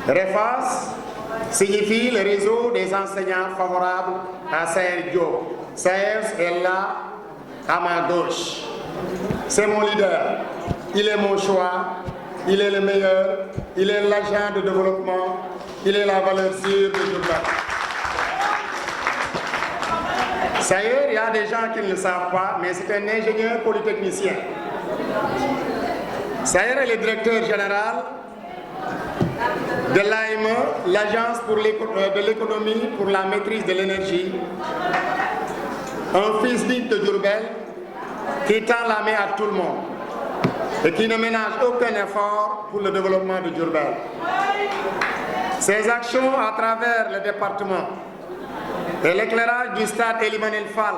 REFAS signifie le réseau des enseignants favorables à Saher Diop. Saher est là, à ma gauche. C'est mon leader. Il est mon choix. Il est le meilleur. Il est l'agent de développement. Il est la valeur sûre de Diourbel. Saher, il y a des gens qui ne le savent pas, mais c'est un ingénieur polytechnicien. Saher est le directeur général de l'AME, l'Agence de l'économie pour la maîtrise de l'énergie, un fils digne de Diourbel qui tend la main à tout le monde et qui ne ménage aucun effort pour le développement de Diourbel. Ses actions à travers le département et l'éclairage du stade Eliman El Fall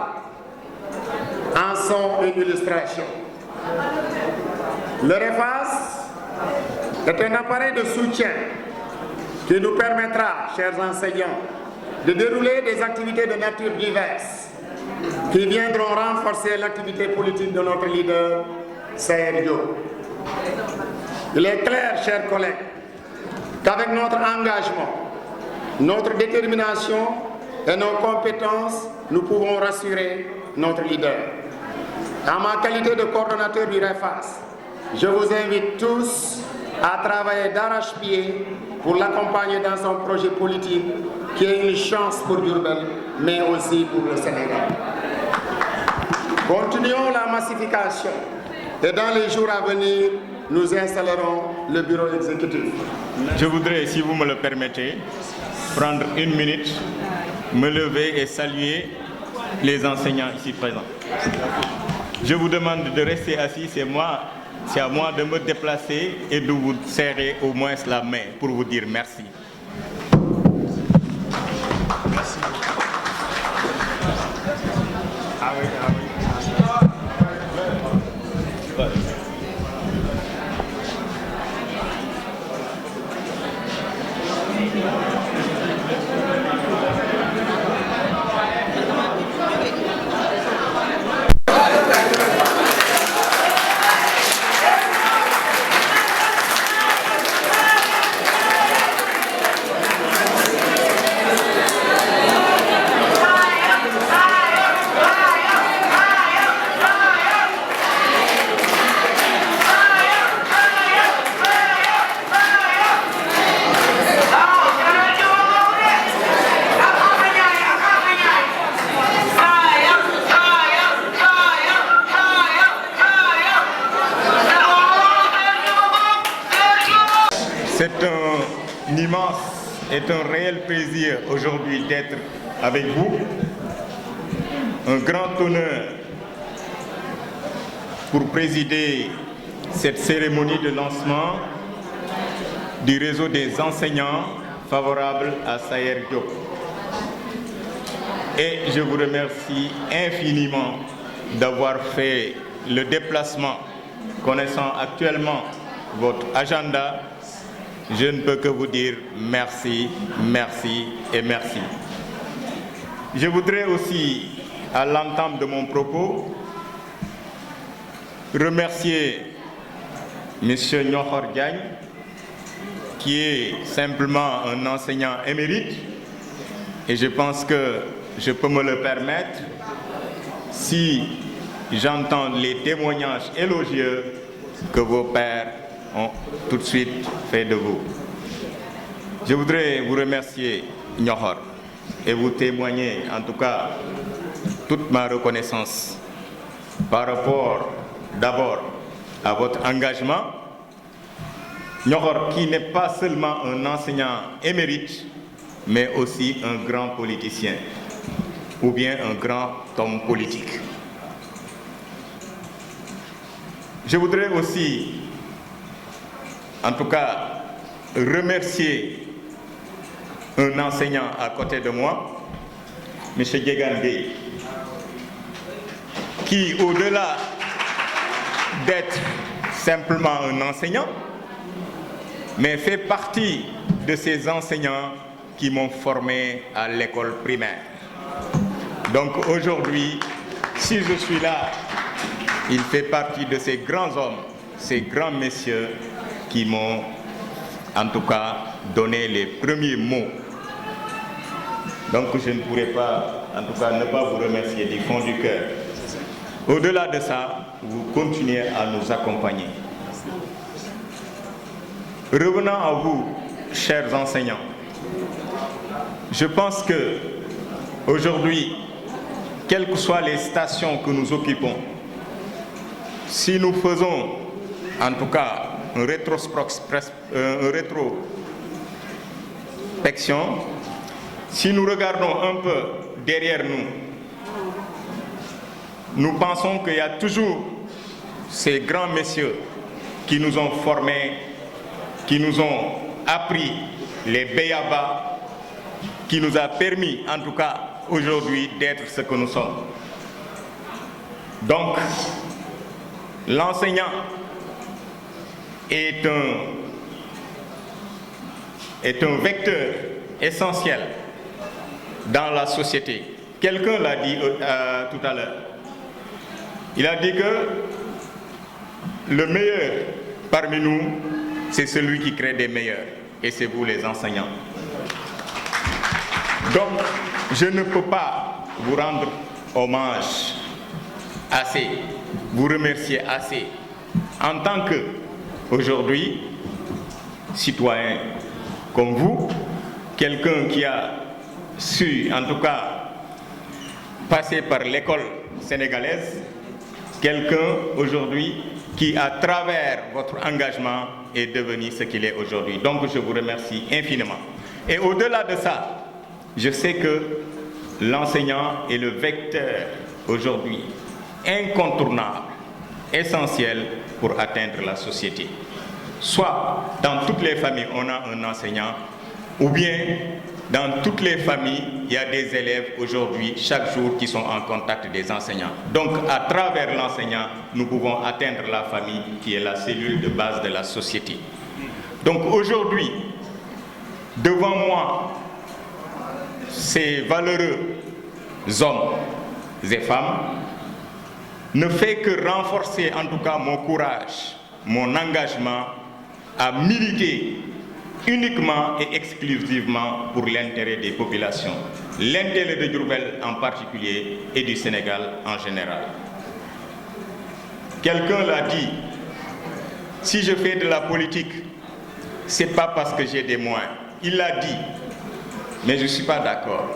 en sont une illustration. Le REFAS est un appareil de soutien qui nous permettra, chers enseignants, de dérouler des activités de nature diverse qui viendront renforcer l'activité politique de notre leader, Saher Diop. Il est clair, chers collègues, qu'avec notre engagement, notre détermination et nos compétences, nous pouvons rassurer notre leader. En ma qualité de coordonnateur du REFAS, je vous invite tous à travailler d'arrache-pied pour l'accompagner dans son projet politique qui est une chance pour Diourbel, mais aussi pour le Sénégal. Continuons la massification et dans les jours à venir, nous installerons le bureau exécutif. Je voudrais, si vous me le permettez, prendre une minute, me lever et saluer les enseignants ici présents. Je vous demande de rester assis, c'est à moi de me déplacer et de vous serrer au moins la main pour vous dire merci. Merci. Ah oui, ah oui. C'est un immense et un réel plaisir aujourd'hui d'être avec vous. Un grand honneur pour présider cette cérémonie de lancement du réseau des enseignants favorables à Saher Diop. Et je vous remercie infiniment d'avoir fait le déplacement. Connaissant actuellement votre agenda, je ne peux que vous dire merci, merci et merci. Je voudrais aussi, à l'entame de mon propos, remercier M. Nyokhor Diagne, qui est simplement un enseignant émérite, et je pense que je peux me le permettre si j'entends les témoignages élogieux que vos pairs ont tout de suite fait de vous. Je voudrais vous remercier, Nyokhor, et vous témoigner en tout cas toute ma reconnaissance par rapport d'abord à votre engagement. Nyokhor qui n'est pas seulement un enseignant émérite, mais aussi un grand politicien ou bien un grand homme politique. Je voudrais aussi en tout cas remercier un enseignant à côté de moi, M. Djegan Gueye, qui, au-delà d'être simplement un enseignant, mais fait partie de ces enseignants qui m'ont formé à l'école primaire. Donc aujourd'hui, si je suis là, il fait partie de ces grands hommes, ces grands messieurs qui m'ont en tout cas donné les premiers mots. Donc je ne pourrais pas, en tout cas, ne pas vous remercier du fond du cœur. Au-delà de ça, vous continuez à nous accompagner. Revenons à vous, chers enseignants. Je pense que aujourd'hui, quelles que soient les stations que nous occupons, si nous faisons en tout cas une rétrospection, si nous regardons un peu derrière nous, nous pensons qu'il y a toujours ces grands messieurs qui nous ont formés, qui nous ont appris les béabas, qui nous a permis en tout cas aujourd'hui d'être ce que nous sommes. Donc, l'enseignant est un vecteur essentiel dans la société. Quelqu'un l'a dit tout à l'heure. Il a dit que le meilleur parmi nous, c'est celui qui crée des meilleurs. Et c'est vous les enseignants. Donc, je ne peux pas vous rendre hommage assez, vous remercier assez, en tant que, aujourd'hui, citoyen comme vous, quelqu'un qui a su, en tout cas, passer par l'école sénégalaise, quelqu'un aujourd'hui qui, à travers votre engagement, est devenu ce qu'il est aujourd'hui. Donc, je vous remercie infiniment. Et au-delà de ça, je sais que l'enseignant est le vecteur aujourd'hui incontournable, essentiel pour atteindre la société. Soit dans toutes les familles, on a un enseignant, ou bien dans toutes les familles, il y a des élèves aujourd'hui, chaque jour, qui sont en contact des enseignants. Donc, à travers l'enseignant, nous pouvons atteindre la famille qui est la cellule de base de la société. Donc, aujourd'hui, devant moi, ces valeureux hommes et femmes ne fait que renforcer en tout cas mon courage, mon engagement à militer uniquement et exclusivement pour l'intérêt des populations, l'intérêt de Diourbel en particulier et du Sénégal en général. Quelqu'un l'a dit, si je fais de la politique, c'est pas parce que j'ai des moyens. Il l'a dit, mais je ne suis pas d'accord.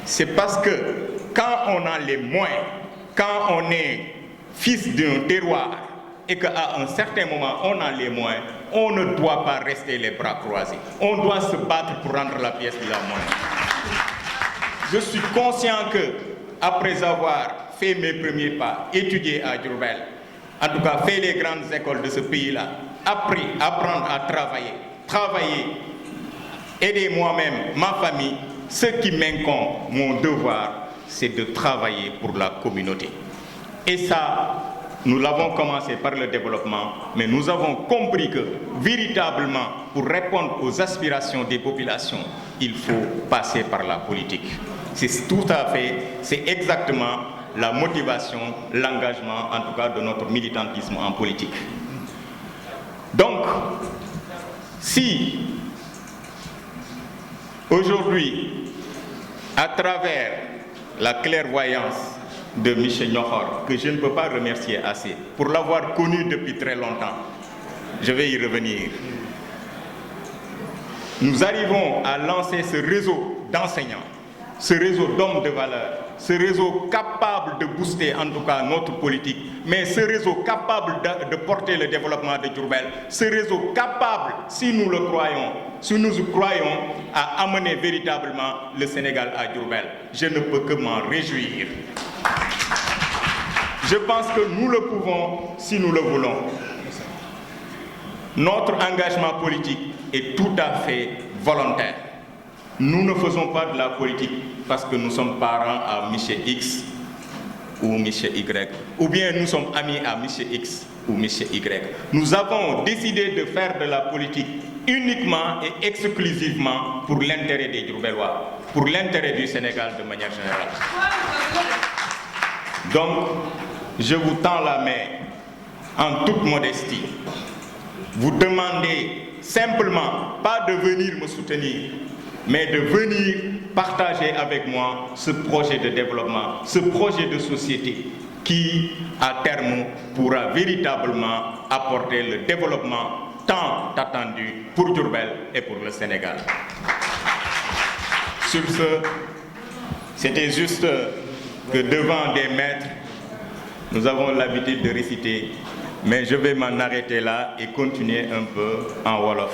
C'est parce que quand on a les moyens, quand on est fils d'un terroir et qu'à un certain moment on a les moyens, on ne doit pas rester les bras croisés. On doit se battre pour rendre la pièce de la monnaie. Je suis conscient que, après avoir fait mes premiers pas, étudié à Diourbel, en tout cas fait les grandes écoles de ce pays-là, apprendre à travailler, aider moi-même, ma famille, ce qui m'incombe, mon devoir, c'est de travailler pour la communauté. Et ça, nous l'avons commencé par le développement, mais nous avons compris que, véritablement, pour répondre aux aspirations des populations, il faut passer par la politique. C'est tout à fait, c'est exactement la motivation, l'engagement, en tout cas, de notre militantisme en politique. Donc, si aujourd'hui, à travers la clairvoyance de Michel Nyokhor, que je ne peux pas remercier assez, pour l'avoir connu depuis très longtemps, je vais y revenir. Nous arrivons à lancer ce réseau d'enseignants, ce réseau d'hommes de valeur, ce réseau capable de booster en tout cas notre politique, mais ce réseau capable de porter le développement de Diourbel, ce réseau capable, si nous le croyons, si nous croyons à amener véritablement le Sénégal à Diourbel. Je ne peux que m'en réjouir. Je pense que nous le pouvons si nous le voulons. Notre engagement politique est tout à fait volontaire. Nous ne faisons pas de la politique parce que nous sommes parents à M. X ou M. Y, ou bien nous sommes amis à M. X ou M. Y. Nous avons décidé de faire de la politique uniquement et exclusivement pour l'intérêt des Diourbellois, pour l'intérêt du Sénégal de manière générale. Donc, je vous tends la main en toute modestie. Vous demandez simplement, pas de venir me soutenir, mais de venir partager avec moi ce projet de développement, ce projet de société qui, à terme, pourra véritablement apporter le développement tant attendu pour Diourbel et pour le Sénégal. Sur ce, c'était juste que devant des maîtres, nous avons l'habitude de réciter, mais je vais m'en arrêter là et continuer un peu en Wolof.